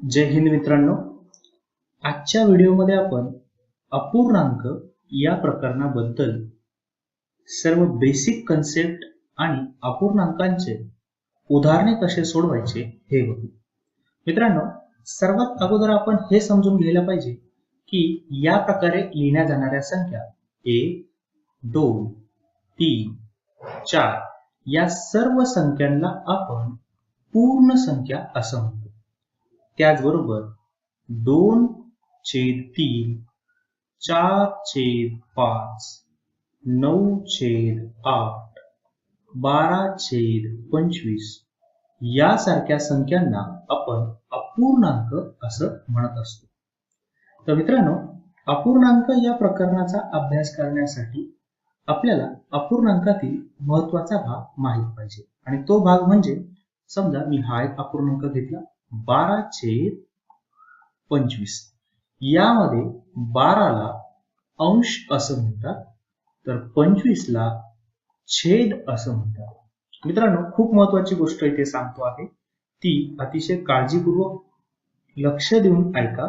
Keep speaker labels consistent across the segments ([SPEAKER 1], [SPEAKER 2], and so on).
[SPEAKER 1] जय हिंद मित्रांनो, आजच्या व्हिडिओमध्ये आपण अपूर्णांक या प्रकरणाबद्दल सर्व बेसिक कन्सेप्ट आणि अपूर्णांकांचे उदाहरणे कसे सोडवायचे हे बघू। मित्रांनो, सर्वात अगोदर आपण हे समजून घ्यायला पाहिजे की या प्रकारे लिहिल्या जाणाऱ्या संख्या 1, 2, 3, 4 या सर्व संख्यांना आपण पूर्ण संख्या असं म्हणतो। त्याचबरोबर 2/3, 4/5, 9/8, 12/25 यासारख्या संख्यांना आपण अपूर्णांक असं म्हणत असतो। तर मित्रांनो, अपूर्णांक या प्रकरणाचा अभ्यास करण्यासाठी आपल्याला अपूर्णांकातील महत्त्वाचा भाग माहित पाहिजे आणि तो भाग म्हणजे समजा मी हा एक अपूर्णांक घेतला 12/25 यामध्ये 12 ला अंश असं म्हणतात तर 25 ला छेद असं म्हणतात। मित्रांनो, खूप महत्त्वाची गोष्ट इथे सांगतो आहे, ती अतिशय काळजीपूर्वक लक्ष देऊन ऐका।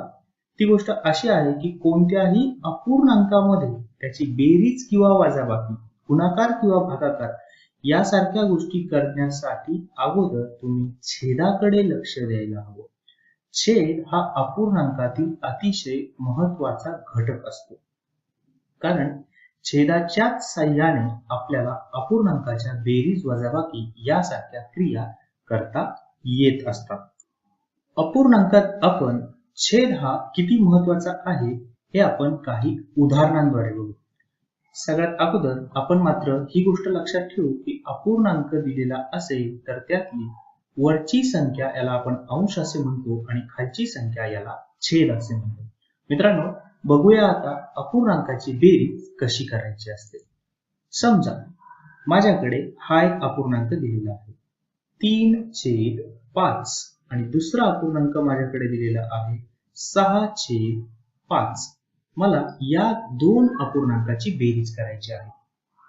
[SPEAKER 1] ती गोष्ट अशी आहे की कोणत्याही अपूर्णांकामध्ये त्याची बेरीज किंवा वजाबाकी, गुणाकार किंवा भागाकार यासारख्या गोष्टी करण्यासाठी अगोदर तुम्ही छेदाकडे लक्ष द्यायला हवं। छेद हा अपूर्णांकातील अतिशय महत्त्वाचा घटक असतो, कारण छेदाच्याच साहाय्याने आपल्याला अपूर्णांकाच्या बेरीज वजाबाकी यासारख्या क्रिया करता येत असतात। अपूर्णांकात आपण छेद हा किती महत्त्वाचा आहे हे आपण काही उदाहरणांद्वारे बघू। सगळ्यात अगोदर आपण मात्र ही गोष्ट लक्षात ठेवू की अपूर्णांक दिलेला असेल तर त्यातली वरची संख्या याला आपण अंश असे म्हणतो आणि खालची संख्या याला छेद असे म्हणतो। मित्रांनो, बघूया आता अपूर्णांकाची बेरीज कशी करायची असते। समजा माझ्याकडे हा एक अपूर्णांक दिलेला आहे 3/5 आणि दुसरा अपूर्णांक माझ्याकडे दिलेला आहे 6/5। मला या दोन अपूर्णांकाची बेरीज करायची आहे।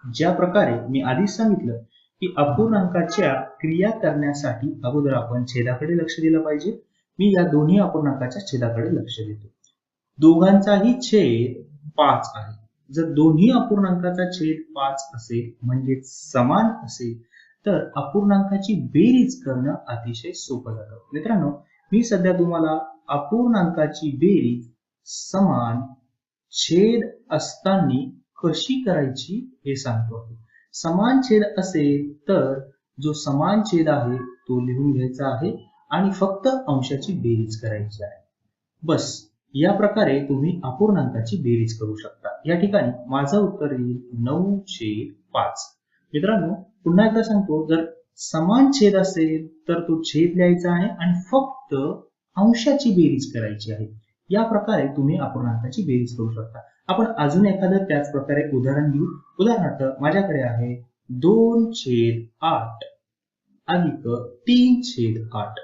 [SPEAKER 1] ज्या प्रकारे मी आधीच सांगितलं की अपूर्णांकाच्या क्रिया करण्यासाठी अगोदर आपण छेदाकडे लक्ष दिलं पाहिजे। मी या दोन्ही अपूर्णांकाच्या छेदाकडे लक्ष देतो। दोघांचाही छेद 5 आहे। जर दोन्ही अपूर्णांकाचा छेद 5 असेल म्हणजे समान असेल तर अपूर्णांकाची बेरीज करणं अतिशय सोपं जातं। मित्रांनो, मी सध्या तुम्हाला अपूर्णांकाची बेरीज समान छेद असताना कशी करायची हे सांगतो आहे। समान छेद असेल तर जो समान छेद आहे तो लिहून घ्यायचा आहे आणि फक्त अंशाची बेरीज करायची आहे। बस या प्रकारे तुम्ही अपूर्णांकाची बेरीज करू शकता। या ठिकाणी माझं उत्तर येईल 9/5। मित्रांनो, पुन्हा एकदा सांगतो, जर समान छेद असेल तर तो छेद लिहायचा आहे आणि फक्त अंशाची बेरीज करायची आहे। या प्रकारे तुम्ही अपूर्णांकाची बेरीज करू शकता। आपण अजून एखादं त्याच प्रकारे उदाहरण घेऊ। उदाहरणार्थ माझ्याकडे आहे 2/8 अधिक 3/8।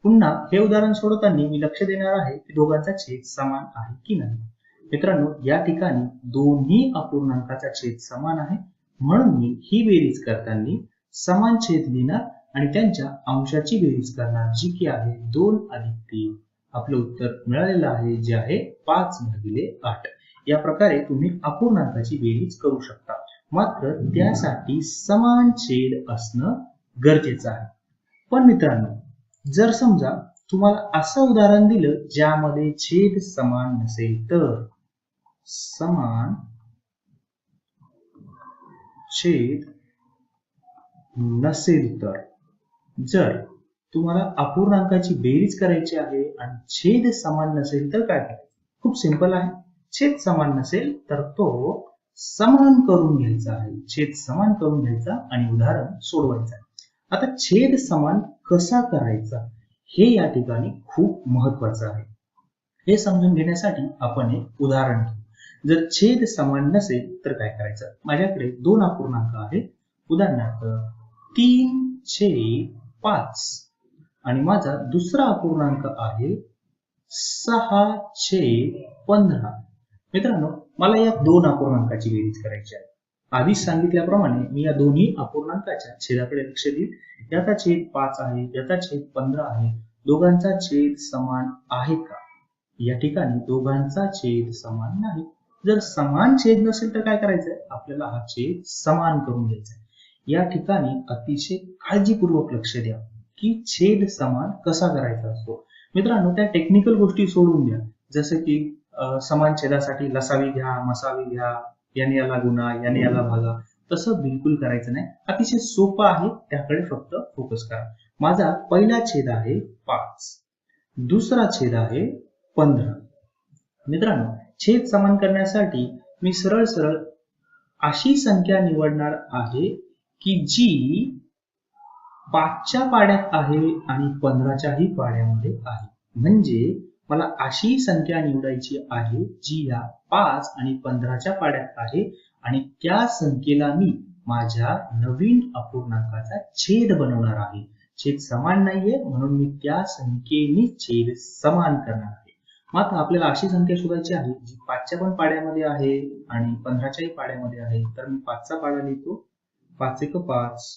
[SPEAKER 1] पुन्हा हे उदाहरण सोडवताना मी लक्ष देणार आहे की दोघांचा छेद समान आहे की नाही। मित्रांनो, या ठिकाणी दोन्ही अपूर्णांकाचा छेद समान आहे म्हणून मी ही बेरीज करताना समान छेद लिहिणार आणि त्यांच्या अंशाची बेरीज करणार, जी की आहे 2 अधिक 3। आपलं उत्तर मिळालेलं आहे, जे आहे 5/8। या प्रकारे तुम्ही अपूर्णांकाची बेरीज करू शकता, मात्र त्यासाठी समान छेद असणं गरजेचं आहे। पण मित्रांनो, जर समजा तुम्हाला असं उदाहरण दिलं ज्यामध्ये छेद समान नसेल तर समान छेद नसेल तर जर तुम्हाला अपूर्णांकाची बेरीज करायची आहे आणि छेद समान नसेल तर काय करायचं? खूप सिंपल आहे। छेद समान नसेल तर तो समान करून घ्यायचा आहे। छेद समान करून घ्यायचा आणि उदाहरण सोडवायचं आहे। आता छेद समान कसा करायचा हे या ठिकाणी खूप महत्त्वाचं आहे। हे समजून घेण्यासाठी आपण एक उदाहरण घेऊ। जर छेद समान नसेल तर काय करायचं? माझ्याकडे दोन अपूर्णांक आहेत। उदाहरणार्थ 3/5 आणि माझा दुसरा अपूर्णांक आहे 6/15। मित्रांनो, मला या दोन अपूर्णांकाची बेरीज करायची आहे। आधीच सांगितल्याप्रमाणे मी या दोन्ही अपूर्णांकाच्या छेदाकडे लक्ष देईल। याचा छेद 5 आहे, याचा छेद 15 आहे। दोघांचा छेद समान आहे का? या ठिकाणी दोघांचा छेद समान नाही. जर समान छेद नसेल तर काय करायचंय? आपल्याला हा छेद समान करून घ्यायचा आहे. या ठिकाणी अतिशय काळजीपूर्वक लक्ष द्या की छेद समान कसा करायचा असतो. मित्रांनो, त्या टेक्निकल गोष्टी सोडून द्या, जसं की समान छेदासाठी लसावी घ्या, मसावी घ्या, याने याला गुणा, याने याला भागा. तसं बिलकुल करायचं नाही. अतिशय सोपं आहे, त्याकडे फक्त फोकस करा. माझा पहिला छेद आहे 5, दुसरा छेद आहे 15. मित्रांनो, छेद समान करण्यासाठी मी सरळ सरळ अशी संख्या निवडणार आहे की जी 5च्या पाड्यात आहे आणि 15च्याही पाड्यामध्ये आहे. म्हणजे मला अशी संख्या निवडायची आहे जी या 5 आणि 15च्या पाड्यात आहे आणि त्या संख्येला मी माझ्या नवीन अपूर्णांकाचा छेद बनवणार आहे. छेद समान नाहीये म्हणून मी त्या संख्येने छेद समान करणार आहे. मात्र आपल्याला अशी संख्या शोधायची आहे जी 5च्या पण पाड्यामध्ये आहे आणि 15च्याही पाड्यामध्ये आहे. तर मी 5चा पाडा लिहितो. 5 एक 5,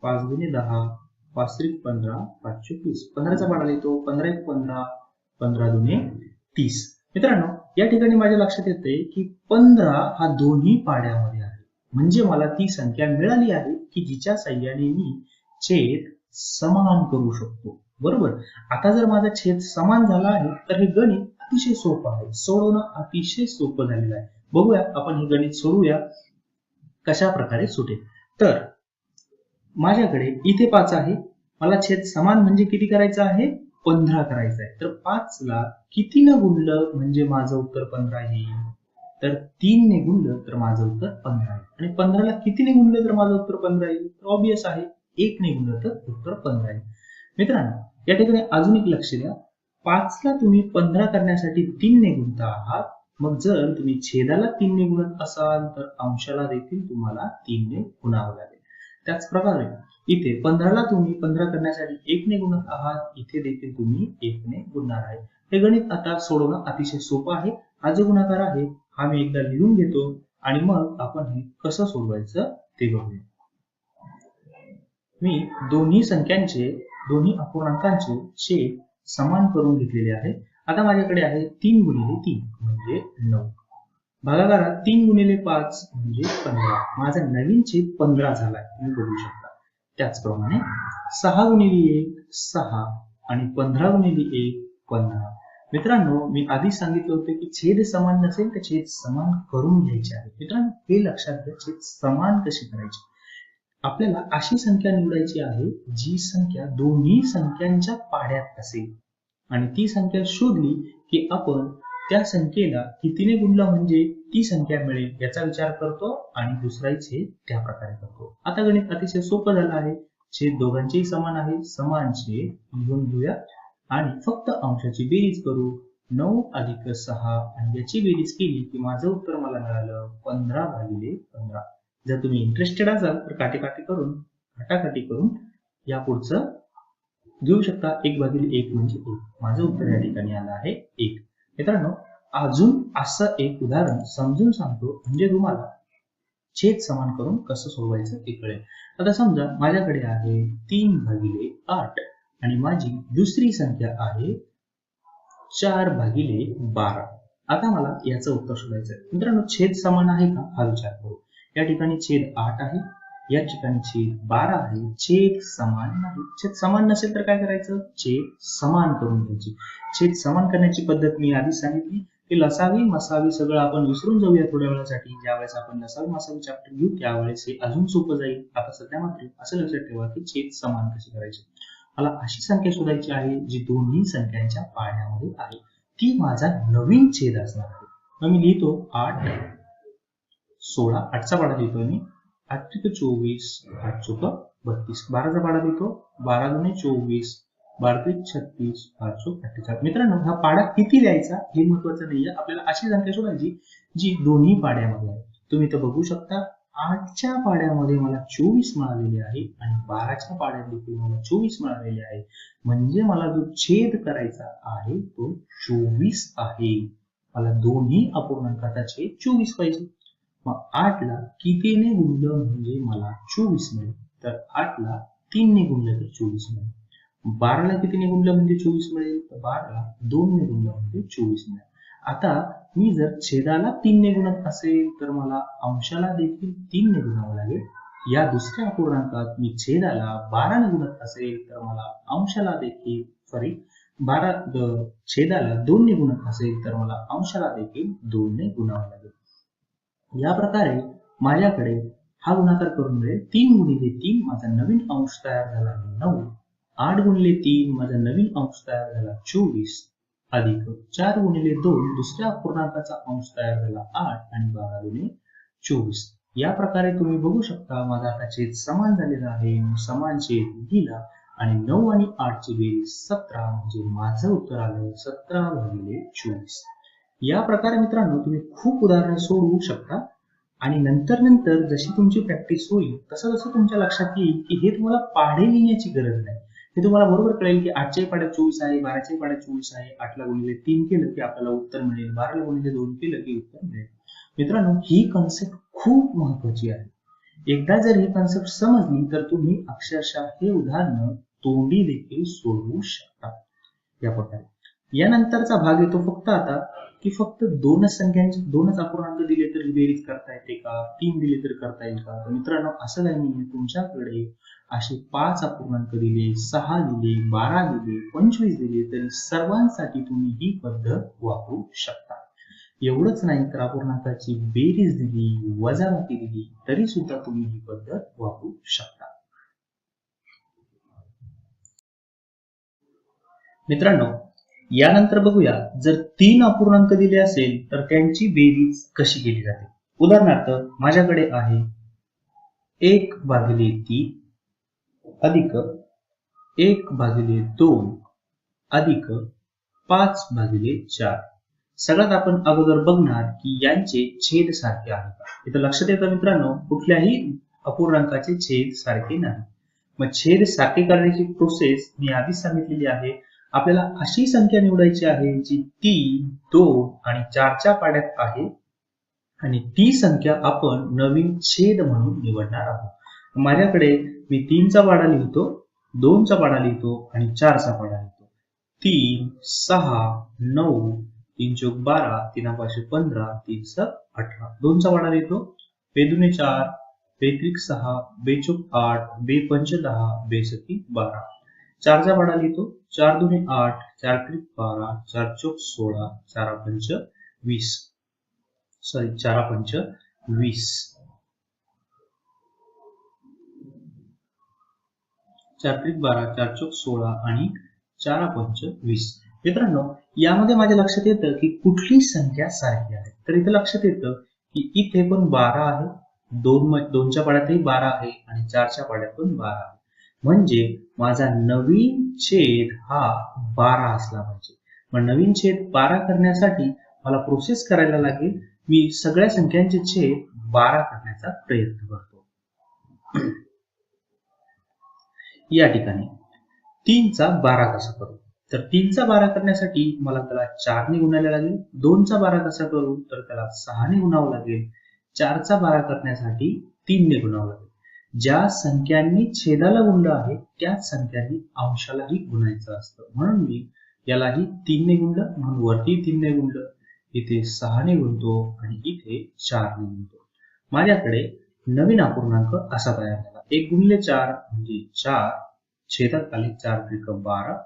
[SPEAKER 1] 5 गुणे 10, 5 त्रिक 15, 5 चोक 20. 15चा पाडा लिहितो. 15 एक 15, 15 दुणे 30. मित्रांनो, या ठिकाणी माझ्या लक्षात येते की 15 हा दोन्ही पाड्यामध्ये आहे. म्हणजे मला ती संख्या मिळाली आहे की जिच्या साहाय्याने मी छेद समान करू शकतो. बरोबर. आता जर माझा छेद समान झाला आहे तर हे गणित अतिशय सोपं आहे. सोडवणं अतिशय सोपं झालेलं आहे. बघूया आपण हे गणित सोडवूया कशा प्रकारे सुटेल. तर माझ्याकडे इथे 5 आहे. मला छेद समान म्हणजे किती करायचं आहे? 15 करायचं आहे. तर 5ला कितीनं गुणलं म्हणजे माझं उत्तर 15 येईल? तर 3 ने गुणलं तर माझं उत्तर 15 येईल. आणि 15ला कितीने गुणलं तर माझं उत्तर 15 येईल? तर ऑब्वियस आहे, 1 ने गुणलं तर उत्तर 15 येईल. मित्रांनो, या ठिकाणी अजून एक लक्ष द्या. 5ला तुम्ही 15 करण्यासाठी 3 ने गुणता आहात. मग जर तुम्ही छेदाला 3 ने गुणत असाल तर अंशाला देखील तुम्हाला 3 ने गुणावं लागेल. त्याच प्रकारे इथे 15ला तुम्ही 15 करण्यासाठी 1 ने गुणत आहात. इथे देखील तुम्ही 1 ने गुणणार आहे. हे गणित आता सोडवणं अतिशय सोपं आहे. हा जो गुणाकार आहे हा मी एकदा लिहून घेतो आणि मग आपण हे कसं सोडवायचं ते बघूया. मी दोन्ही संख्यांचे, दोन्ही अपूर्णांकांचे छेद समान करून घेतलेले आहे. आता माझ्याकडे आहे 3 गुणिले 3 म्हणजे 9. भागाकारात 3 गुणिले 5 म्हणजे 15. माझा नवीन छेद 15 झालाय, तुम्ही बघू शकता. त्याचप्रमाणे 6 गुणिले 1 6 आणि 15 गुणिले 1 15. मित्रांनो, मी आधी सांगितलं होतं की छेद समान नसेल तर छेद समान करून घ्यायचे आहे. मित्रांनो, हे लक्षात घ्या, छेद समान कशी करायची. आपल्याला अशी संख्या निवडायची आहे जी संख्या दोन्ही संख्यांच्या पाड्यात असेल आणि ती संख्या शोधली की आपण त्या संख्येला कितीने गुणलं म्हणजे ती संख्या मिळेल याचा विचार करतो आणि दुसराही छेद त्या प्रकारे करतो. आता गणित अतिशय सोपं झालं आहे. छेद दोघांचेही समान आहे. समान छेद लिहून घेऊया आणि फक्त अंशाची बेरीज करू. 9 अधिक 6 आणि याची बेरीज केली की माझं उत्तर मला मिळालं 15 भागिले 15. जर तुम्ही इंटरेस्टेड असाल तर काटेकाटी करून या पुढचं घेऊ शकता. 1 भागिले 1 म्हणजे 1. माझं उत्तर या ठिकाणी आलं आहे 1. मित्रांनो, अजून असं एक उदाहरण समजून सांगतो म्हणजे तुम्हाला छेद समान करून कसं सोडवायचं ते कळेल. आता समजा माझ्याकडे आहे 3 भागिले 8 आणि माझी दुसरी संख्या आहे 4 भागिले 12. आता मला याचं उत्तर शोधायचं आहे. मित्रांनो, छेद समान आहे का हा विचार करू. या ठिकाणी छेद 8 आहे, या ठिकाणी छेद 12 आहे. छेद समान नाही. छेद समान नसेल तर काय करायचं? छेद समान करून घ्यायची. छेद समान करण्याची पद्धत मी आधी सांगितली की लसावी मसावी सगळं आपण विसरून जाऊया थोड्या वेळासाठी. ज्यावेळेस आपण लसावी मसावी चॅप्टर घेऊ त्यावेळेस हे अजून सोपं जाईल. आता सध्या मात्र असं लक्षात ठेवा की छेद समान कशी करायची. मला अशी संख्या शोधायची आहे जी दोन्ही संख्यांच्या पाड्यामध्ये आहे. ती माझा नवीन छेद असणार आहे. मग मी लिहितो 8 16. 8चा पाडा लिहितो मी. 8 त्रिक 24, 8 चोक 32. 12चा पाडा लिहितो. 12 दुणे 24, 12 त्रिक 36, 8 चोक 48. मित्रांनो, हा पाडा किती लिहायचा हे महत्वाचं नाहीये. आपल्याला अशी संख्या शोधायची जी दोन्ही पाड्यामध्ये आहे. तुम्ही तर बघू शकता 8च्या पाड्यामध्ये मला 24 मिळालेले आहे आणि 12च्या पाड्यात देखील मला 24 मिळालेले आहे. म्हणजे मला जो छेद करायचा आहे तो 24 आहे. मला दोन्ही अपूर्णांकाचा छेद 24 पाहिजे. मग 8ला कितीने गुणलं म्हणजे मला 24 मिळेल. तर 8ला 3 ने गुणलं तर 24 मिळेल. 12ला कितीने गुणलं म्हणजे 24 मिळेल, तर 12ला 2 ने गुणलं म्हणजे 24 मिळेल. आता मी जर छेदाला 3 ने गुणत असेल तर मला अंशाला देखील 3 ने गुणावं लागेल. या दुसऱ्या अपूर्णांकात मी छेदाला 12 ने गुणत असेल तर मला अंशाला देखील छेदाला 2 ने गुणत असेल तर मला अंशाला देखील 2 ने गुणावं लागेल. या प्रकारे माझ्याकडे हा गुणाकार करून मिळेल 3 गुणिले 3 माझा नवीन अंश तयार झाला 9, 8 गुणिले 3 माझा नवीन अंश तयार झाला 24, अधिक 4 गुणिले 2 दुसऱ्या अपूर्णांकाचा अंश तयार झाला 8 आणि 12 गुणिले 24. या प्रकारे तुम्ही बघू शकता माझा आता छेद समान झालेला आहे. समान छेद लिहिला आणि 9 आणि 8 ची बेरीज 17 म्हणजे माझं उत्तर आलं 17/24. या प्रकारे मित्रांनो तुम्ही खूप उदाहरणे सोडवू शकता आणि नंतर जशी तुमची प्रॅक्टिस होईल तसं तुमच्या लक्षात येईल की हे तुम्हाला पाढे लिहिण्याची गरज नाही. हे तुम्हाला बरोबर कळेल की 8च्या पाड्यात 24 आहे, 12च्या पाड्यात 24 आहे, 8ला गुणिले 3 केलं की आपल्याला उत्तर मिळेल, 12ला गुणिले 2 केलं की उत्तर मिळेल. मित्रांनो ही कन्सेप्ट खूप महत्वाची आहे. एकदा जर ही कन्सेप्ट समजली तर तुम्ही अक्षरशः हे उदाहरण तोंडी देखील सोडवू शकता. या प्रकारे यानंतरचा भाग येतो फक्त आता की फक्त दोनच अपूर्णांक दिले तर ही बेरीज करता येते का, 3 दिले तर करता येईल का? तर मित्रांनो असं काही नाही. तुमच्याकडे असे 5 अपूर्णांक दिले, 6 दिले, 12 दिले, 25 दिले तरी सर्वांसाठी तुम्ही ही पद्धत वापरू शकता. एवढंच नाही तर अपूर्णांकाची बेरीज दिली, वजाबाकी दिली तरी सुद्धा तुम्ही ही पद्धत वापरू शकता. मित्रांनो यानंतर बघूया जर 3 अपूर्णांक दिले असेल तर त्यांची बेरीज कशी केली जाते. उदाहरणार्थ माझ्याकडे आहे 1/3 अधिक 1/2 अधिक 5/4. सगळ्यात आपण अगोदर बघणार की यांचे छेद सारखे आहे का. इथं लक्षात येतं मित्रांनो कुठल्याही अपूर्णांकाचे छेद सारखे नाही. मग छेद सारखे करण्याची प्रोसेस मी आधीच सांगितलेली आहे. आपल्याला अशी संख्या निवडायची आहे जी 3, 2 आणि 4च्या पाड्यात आहे आणि ती संख्या आपण नवीन छेद म्हणून निवडणार आहोत. माझ्याकडे मी 3चा पाडा लिहितो, 2चा पाडा लिहितो आणि 4चा पाडा लिहितो. 3, 6, 9, 3 चौक 12, 3 पाशे 15, 3 स 18. 2चा पाडा लिहितो, 2 दुने 4, 2 त्रिक 6, 2 चौक 8, 2 पंच 10, 2 सती 12. 4चा पाडा लिहितो, 4 दुने 8, 4 त्रिक 12, 4 चौक 16, 4 पंच 20. 4 पंच 20. 4 त्रिक 12, 4 चौक 16 आणि 4 पंच 20. मित्रांनो यामध्ये माझ्या लक्षात येतं की कुठली संख्या सारखी आहे. तर इथे लक्षात येतं की इथे पण 12 आहे, 2च्या पाड्यातही 12 आहे आणि 4च्या पाड्यात पण 12 आहे. म्हणजे माझा नवीन छेद हा 12 असला पाहिजे. मग नवीन छेद 12 करण्यासाठी मला प्रोसेस करायला लागेल. मी सगळ्या संख्यांचे छेद 12 करण्याचा प्रयत्न करतो. या ठिकाणी 3चा 12 कसा करू. तर 3चा 12 करण्यासाठी मला त्याला 4 ने गुणायला लागेल. 2चा 12 कसा करू तर त्याला 6 ने गुणावं लागेल. 4चा 12 करण्यासाठी 3 ने गुणावं लागेल. ज्या संख्यांनी छेदाला गुणलं आहे त्याच संख्यांनी अंशालाही गुणायचं असतं. म्हणून मी यालाही 3 ने गुणलं, म्हणून वरती 3 ने गुणलं, इथे 6 ने गुणतो आणि इथे 4 ने गुणतो. माझ्याकडे नवीन अपूर्णांक असा तयार झाला. 1 गुणिले 4 म्हणजे 4, छेदात आले 4 त्रिक 12.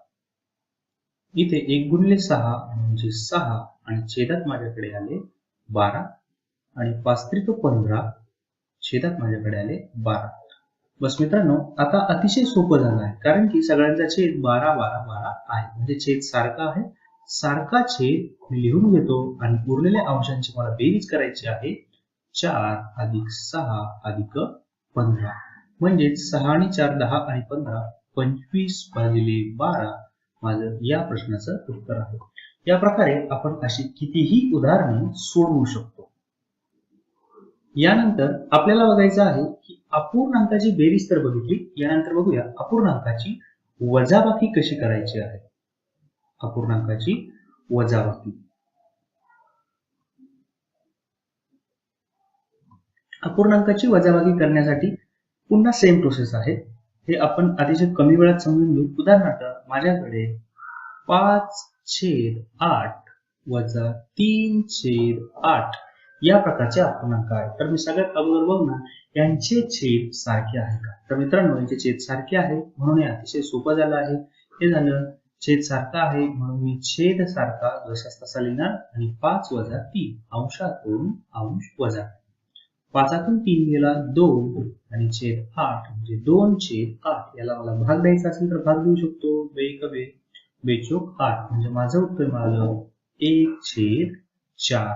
[SPEAKER 1] इथे 1 गुणिले 6 म्हणजे 6 आणि छेदात माझ्याकडे आले 12 आणि 5 त्रिक 15, छेदात माझ्याकडे आले 12. बस मित्रांनो आता अतिशय सोपं झालं आहे कारण की सगळ्यांचा छेद 12 12 12 आहे. म्हणजे छेद सारखा आहे. सारखा छेद मी लिहून घेतो आणि उरलेल्या अंशांची मला बेरीज करायची आहे. 4 अधिक 6 अधिक 15 म्हणजे 6 आणि 4 10 आणि 15 25/12 माझं या प्रश्नाचं उत्तर आहे. या प्रकारे आपण अशी कितीही उदाहरणे सोडवू शकतो. यानंतर आपल्याला बघायचं आहे की अपूर्णांकाची बेरीज तर बघितली. यानंतर बघूया अपूर्णांकाची वजाबाकी कशी करायची आहे. अपूर्णांकाची वजाबाकी. अपूर्णांकाची वजाबाकी करण्यासाठी पुन्हा सेम प्रोसेस आहे. हे आपण अतिशय कमी वेळात समजून घेऊ. उदाहरणार्थ माझ्याकडे 5/8 वजा 3/8 या प्रकारचे अपूर्णांक आहे. तर मी सगळ्यात अगोदर बघणार यांचे छेद सारखे आहे का. तर मित्रांनो यांचे छेद सारखे आहे म्हणून हे अतिशय सोपं झालं आहे. हे झालं छेद सारखा आहे म्हणून मी छेद सारखा जसाच तसा लिहिणार आणि 5 वजा 3 अंशातून अंश वजा 5तून 3 गेला 2 आणि छेद 8 म्हणजे 2/8. याला मला भाग द्यायचा असेल तर भाग देऊ शकतो. बेक बे बेचोक 8 म्हणजे माझं उत्तर मिळालं 1/4.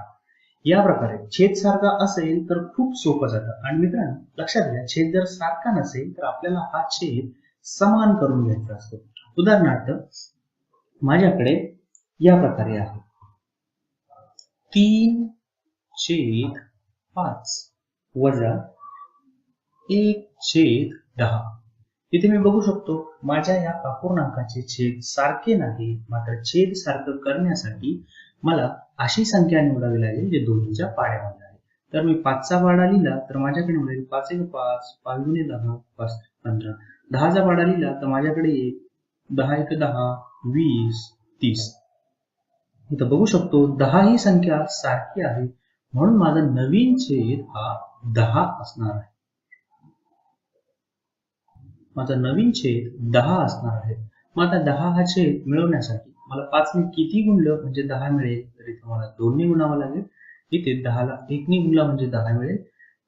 [SPEAKER 1] या प्रकारे छेद सारखा असेल तर खूप सोपं जातं. आणि मित्रांनो लक्षात घ्या छेद जर सारखा नसेल तर आपल्याला हा छेद समान करून घ्यायचा असतो. उदाहरणार्थ माझ्याकडे या प्रकारे आहे 3/5 वजा 1/10. इथे मी बघू शकतो माझ्या या अपूर्णांकाचे छेद सारखे नाही. मात्र छेद सारखं करण्यासाठी मला अशी संख्या निवडावी लागेल जे दोन्हीच्या पाड्यामध्ये आहे. तर मी 5चा पाडा लिहिला तर माझ्याकडे मिळेल 5 × 5 5 × 10 5 15. 10चा पाडा लिहिला तर माझ्याकडे येईल 10 × 10 20 30. इथं बघू शकतो 10 ही संख्या सारखी आहे म्हणून माझा नवीन छेद हा 10 असणार आहे. माझा नवीन छेद 10 असणार आहे. मग आता 10 हा छेद मिळवण्यासाठी मला 5 ने किती गुणलं म्हणजे 10 मिळेल. तर इथे मला 2 ने गुणावं लागेल. इथे 10 ला 1 ने गुणला म्हणजे 10 मिळेल.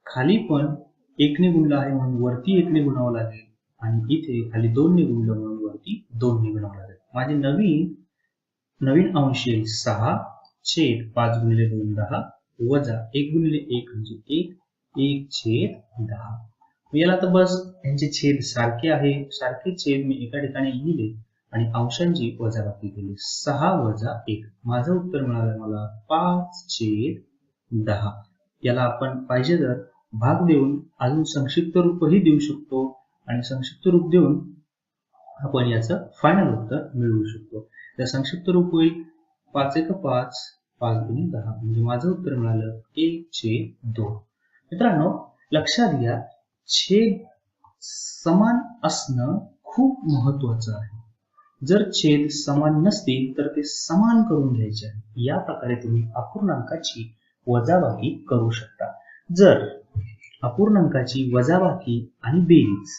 [SPEAKER 1] खाली पण 1 ने गुणला आहे म्हणून वरती 1 ने गुणावं लागेल आणि इथे खाली 2 ने गुणलं म्हणून वरती 2 ने गुणावं लागेल. माझे नवीन अंश येईल 6 छेद 5 × 2 10 वजा 1 × 1 म्हणजे 1 1/10. याला तर बस यांचे छेद सारखे आहे. सारखे छेद मी एका ठिकाणी लिहिले आणि अंशांची वजाबाकी केली. 6 वजा 1 माझं उत्तर मिळालं मला 5/10. याला आपण पाहिजे तर भाग देऊन अजून संक्षिप्त रूपही देऊ शकतो आणि संक्षिप्त रूप देऊन आपण याचं फायनल उत्तर मिळवू शकतो. तर संक्षिप्त रूप होईल 5 × 5 5 × 10 म्हणजे माझं उत्तर मिळालं 1/2. मित्रांनो लक्षात घ्या छेद समान असणं खूप महत्वाचं आहे. जर छेद समान नसतील तर ते समान करून घ्यायचे आहे. या प्रकारे तुम्ही अपूर्णांकाची वजाबाकी करू शकता. जर अपूर्णांकाची वजाबाकी आणि बेरीज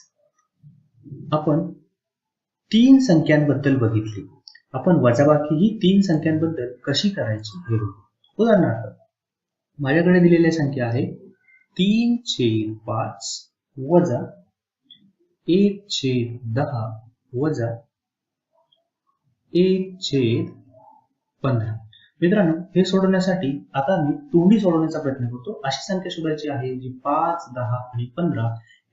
[SPEAKER 1] आपण 3 संख्यांबद्दल बघितली. आपण वजाबाकी ही 3 संख्यांबद्दल कशी करायची हे बघू. उदाहरणार्थ माझ्याकडे दिलेल्या संख्या आहे 3/5 वजा 1/10 वजा 1/15. मित्रांनो हे सोडवण्यासाठी आता मी तोंडी सोडवण्याचा प्रयत्न करतो. अशी संख्या शोधायची आहे जी 5 10 आणि 15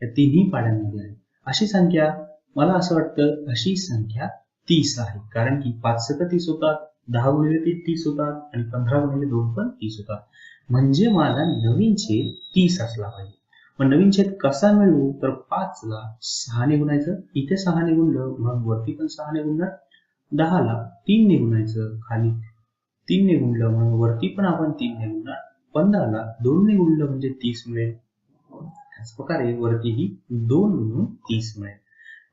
[SPEAKER 1] या तिन्ही पाड्यांमध्ये आहे. अशी संख्या मला असं वाटतं अशी संख्या 30 आहे. कारण की 5 × 30 होतात 10 × 3 30 होतात आणि 15 × 2 पण 30 होतात. म्हणजे माझा नवीन छेद 30 असला पाहिजे. मग नवीन छेद कसा मिळवू तर 5 ला 6 ने गुणायचं. इथे 6 ने गुणलं म्हणून वरती पण 6 ने गुणणार. 10 ला 3 ने गुणायचं. खाली 3 ने गुणलं म्हणून वरती पण आपण 3 ने गुणणार. 15 ला 2 ने गुणलं म्हणजे 30 मिळेल. त्याच प्रकारे वरतीही 2 म्हणून 30 मिळेल.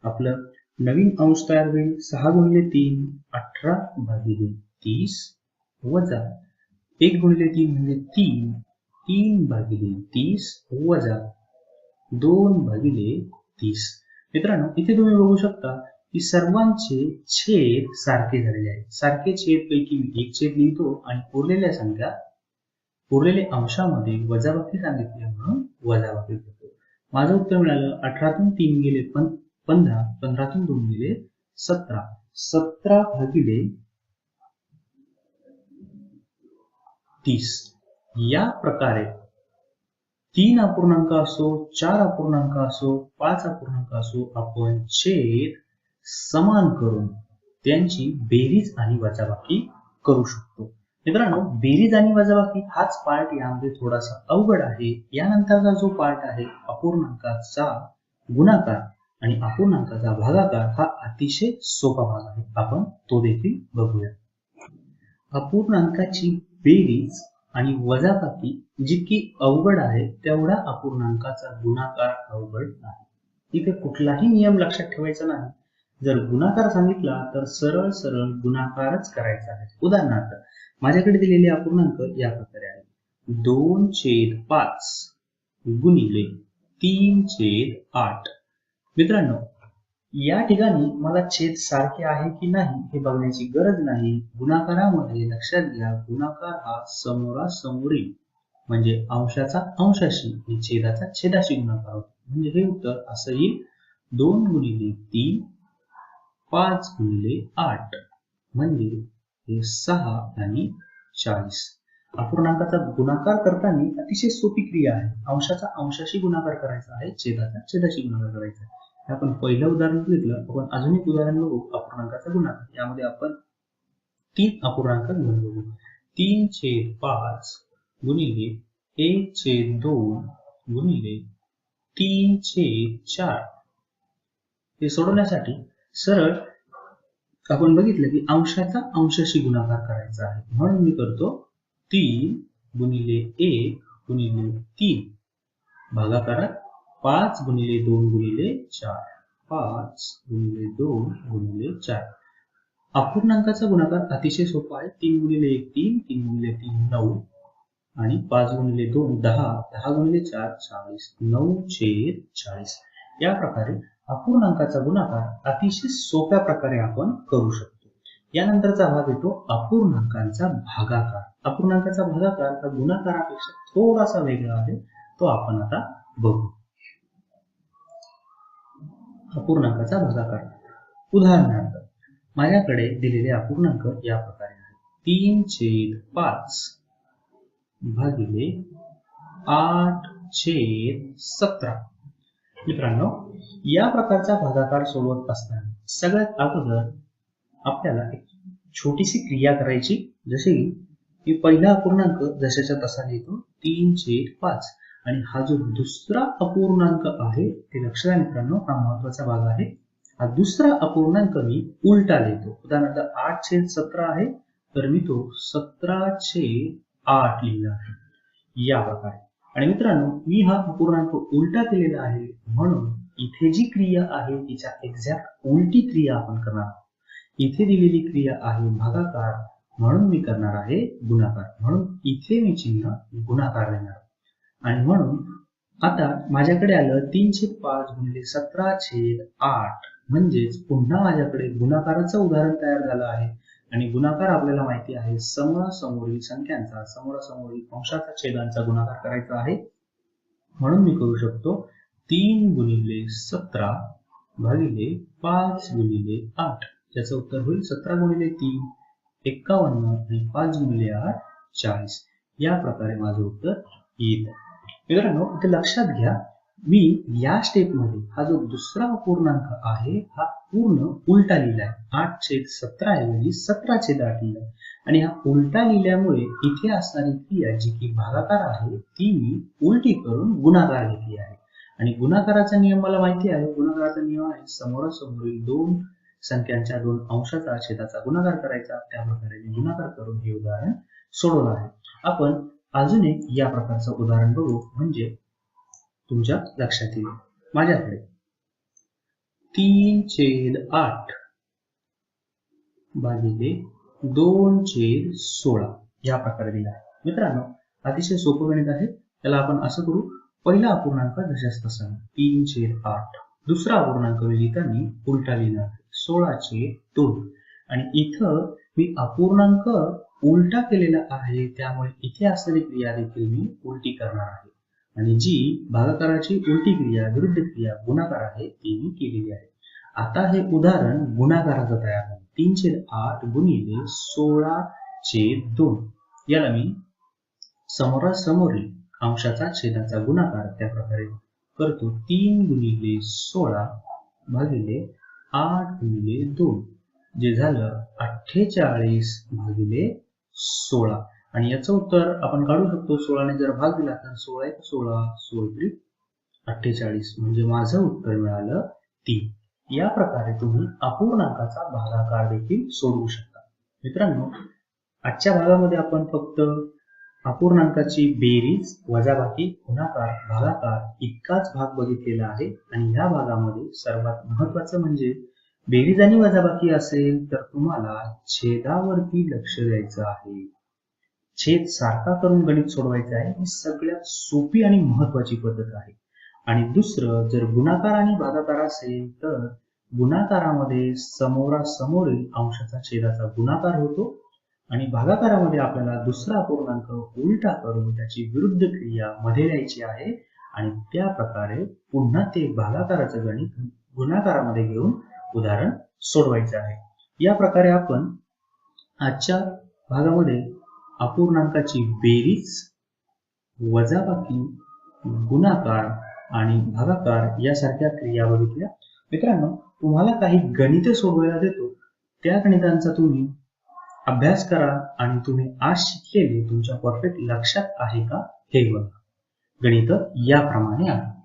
[SPEAKER 1] आपलं नवीन अंश तयार होईल 6 × 3 18/30 वजा 1 × 3 म्हणजे 3/30 वजा 2/30. मित्रांनो इथे तुम्ही बघू शकता की सर्वांचे छेद सारखे झालेले आहेत. सारखे छेद पैकी मी एक छेद लिहितो आणि उरलेल्या अंशामध्ये वजाबाकी सांगितली म्हणून वजाबाकी करतो. माझं उत्तर मिळालं 18तून 3 गेले 15 15तून 2 गेले 17 17/30. या प्रकारे 3 अपूर्णांक असो 4 अपूर्णांक असो 5 अपूर्णांक असो आपण छेद समान करून त्यांची बेरीज आणि वजाबाकी करू शकतो. मित्रांनो बेरीज आणि वजाबाकी हाच पार्ट यामध्ये थोडासा अवघड आहे. यानंतरचा जो पार्ट आहे अपूर्णांकाचा गुणाकार आणि अपूर्णांकाचा भागाकार हा अतिशय सोपा भाग आहे. आपण तो देखील बघूया. अपूर्णांकाची बेरीज आणि वजाबाकी जितकी अवघड आहे तेवढा अपूर्णांकाचा गुणाकार अवघड नाही. इथे कुठलाही नियम लक्षात ठेवायचा नाही. जर गुणाकार सांगितला तर सरळ सरळ गुणाकारच करायचा आहे. उदाहरणार्थ माझ्याकडे दिलेले अपूर्णांक या प्रकारे आहे. 2/5 गुणिले 3/8. मित्रांनो, या ठिकाणी मला छेद सारखे आहे की नाही हे बघण्याची गरज नाही. गुणाकारामध्ये लक्षात घ्या, गुणाकार हा समोरासमोरी म्हणजे अंशाचा अंशाशी आणि छेदाचा छेदाशी गुणाकार होतो. म्हणजे हे उत्तर असं येईल 2 गुणिले 3 5 गुणिले 8 म्हणजे हे 6 आणि 40. अपूर्णांकाचा गुणाकार करताना अतिशय सोपी क्रिया आहे. अंशाचा अंशाशी गुणाकार करायचा आहे, छेदाचा छेदाशी गुणाकार करायचा आहे. आपण पहिलं उदाहरण घेतलं. आपण अजून एक उदाहरण बघू अपूर्णांकाचा गुणाकार. यामध्ये आपण 3 अपूर्णांक घेऊन बघू. 3/5 गुणिले 1/2 गुणिले 3/4. हे सोडवण्यासाठी सरळ आपण बघितलं की अंशाचा अंशाशी गुणाकार करायचा आहे. म्हणून मी करतो 3 गुणिले 1 गुणिले 3 भागाकारात 5 गुणिले 2 गुणिले 4. 5 गुणिले 2 गुणिले 4. अपूर्णांकाचा गुणाकार अतिशय सोपा आहे. 3 गुणिले 1 3, 3 गुणिले 3 9 आणि 5 गुणिले 2 10, 10 गुणिले 4 40, 9/40. या प्रकारे अपूर्णांकाचा गुणाकार अतिशय सोप्या प्रकारे आपण करू शकतो. यानंतरचा भाग येतो अपूर्णांकांचा भागाकार. अपूर्णांकाचा भागाकार हा गुणाकारापेक्षा थोडासा वेगळा आहे. तो आपण आता बघू. अपूर्णांकाचा भागाकार. उदाहरणार्थ माझ्याकडे दिलेले अपूर्णांक या प्रकारे आहेत. 3/5 भागिले 8/17. मित्रांनो, या प्रकारचा भागाकार सोडवत असताना सगळ्यात अगोदर आपल्याला एक छोटीशी क्रिया करायची. जसे की पहिला अपूर्णांक जशाच्या तसा लिहितो 3/5 आणि हा जो दुसरा अपूर्णांक आहे ते लक्षात घ्या मित्रांनो, हा महत्वाचा भाग आहे. हा दुसरा अपूर्णांक मी उलटा लिहितो. उदाहरणार्थ 8/17 आहे तर मी तो 17/8 लिहिला आहे या प्रकारे. आणि मित्रांनो, मी हा अपूर्णांक उलटा केलेला आहे म्हणून इथे जी क्रिया आहे तिच्या एक्झॅक्ट उलटी क्रिया आपण करणार आहोत. इथे दिलेली क्रिया आहे भागाकार म्हणून मी करणार आहे गुणाकार. म्हणून इथे मी चिन्ह गुणाकार देणार. आणि म्हणून आता माझ्याकडे आलं 3/5 गुणिले 17/8 म्हणजेच पुन्हा माझ्याकडे गुणाकाराचं उदाहरण तयार झालं आहे. आणि गुणाकार आपल्याला माहिती आहे समोरासमोरील संख्यांचा समोरासमोरील अंशाचा छेदांचा गुणाकार करायचा आहे. म्हणून मी करू शकतो 3 गुणिले 17 भागिले 5 गुणिले 8. त्याचं उत्तर होईल 17 गुणिले 3 51 आणि 5 गुणिले 8 40. या प्रकारे माझं उत्तर येत आहे. मित्रांनो, इथे लक्षात घ्या, मी या स्टेपमध्ये हा जो दुसरा अपूर्णांक आहे हा पूर्ण उलटा लिहिला आहे. 8/17 ऐवजी 17/8 लिहिला. आणि हा उलटा लिहिल्यामुळे इथे असणारी क्रिया जी की भागाकार आहे ती मी उलटी करून गुणाकार घेतली आहे. आणि गुणाकाराचा नियम मला माहिती आहे. गुणाकाराचा नियम आहे समोरासमोरील दोन संख्यांच्या दोन अंशाचा छेदाचा गुणाकार करायचा. त्या प्रकारे मी गुणाकार करून हे उदाहरण सोडवलं आहे. आपण अजून एक या प्रकारचं उदाहरण बघू म्हणजे तुमच्या लक्षात येईल. माझ्याकडे 3/8 भागिले 2/16 या प्रकारे दिला आहे. मित्रांनो, अतिशय सोपं गणित आहे. त्याला आपण असं करू, पहिला अपूर्णांक जशाच तसा 3/8. दुसरा अपूर्णांक मी लिहिताना उलटा लिहिणार 16/2. आणि इथं मी अपूर्णांक उलटा केलेला आहे त्यामुळे इथे असलेली क्रिया देखील मी उलटी करणार आहे. आणि जी भागाकाराची उलटी क्रिया विरुद्ध क्रिया गुणाकार आहे ती मी केलेली आहे. आता हे उदाहरण गुणाकाराचं तयार आहे. 3/8 गुणिले 16/2. याला मी समोरासमोरील अंशाचा छेदाचा गुणाकार त्या प्रकारे करतो. 3 गुणिले 16 भागिले 8 गुणिले 2 जे झालं 48 भागिले 16. आणि याचं उत्तर आपण काढू शकतो. 16 ने जर भाग दिला तर 16 × 16 16 48 म्हणजे माझं उत्तर मिळालं 3. या प्रकारे तुम्ही अपूर्णांकाचा भागाकार देखील सोडवू शकता. मित्रांनो, आजच्या भागामध्ये आपण फक्त अपूर्णांकाची बेरीज, वजाबाकी, गुणाकार, भागाकार इतकाच भाग बघितलेला आहे आणि ह्या भागामध्ये सर्वात महत्वाचं म्हणजे बेरीज आणि वजाबाकी असेल तर तुम्हाला छेदावरती लक्ष द्यायचं आहे. छेद सारखा करून गणित सोडवायचं आहे. ही सगळ्यात सोपी आणि महत्वाची पद्धत आहे. आणि दुसरं, जर गुणाकार आणि भागाकार असेल तर गुणाकारामध्ये समोरासमोरील अंशाचा छेदाचा गुणाकार होतो आणि भागाकारामध्ये आपल्याला दुसरा अपूर्णांक उलटा करून त्याची विरुद्ध क्रिया मध्ये लिहायची आहे आणि त्या प्रकारे पुन्हा ते भागाकाराचं गणित गुणाकारामध्ये घेऊन उदाहरण सोडवायचं आहे. या प्रकारे आपण आजच्या भागामध्ये अपूर्णांकाची बेरीज, वजाबाकी, गुणाकार आणि भागाकार यासारख्या क्रिया बघितल्या. मित्रांनो, तुम्हाला काही गणिते सोडवायला देतो, त्या गणितांचा तुम्ही अभ्यास करा आणि तुम्ही आज शिकलेले तुमच्या परफेक्ट लक्षात आहे का हे बघा. गणित याप्रमाणे आहे.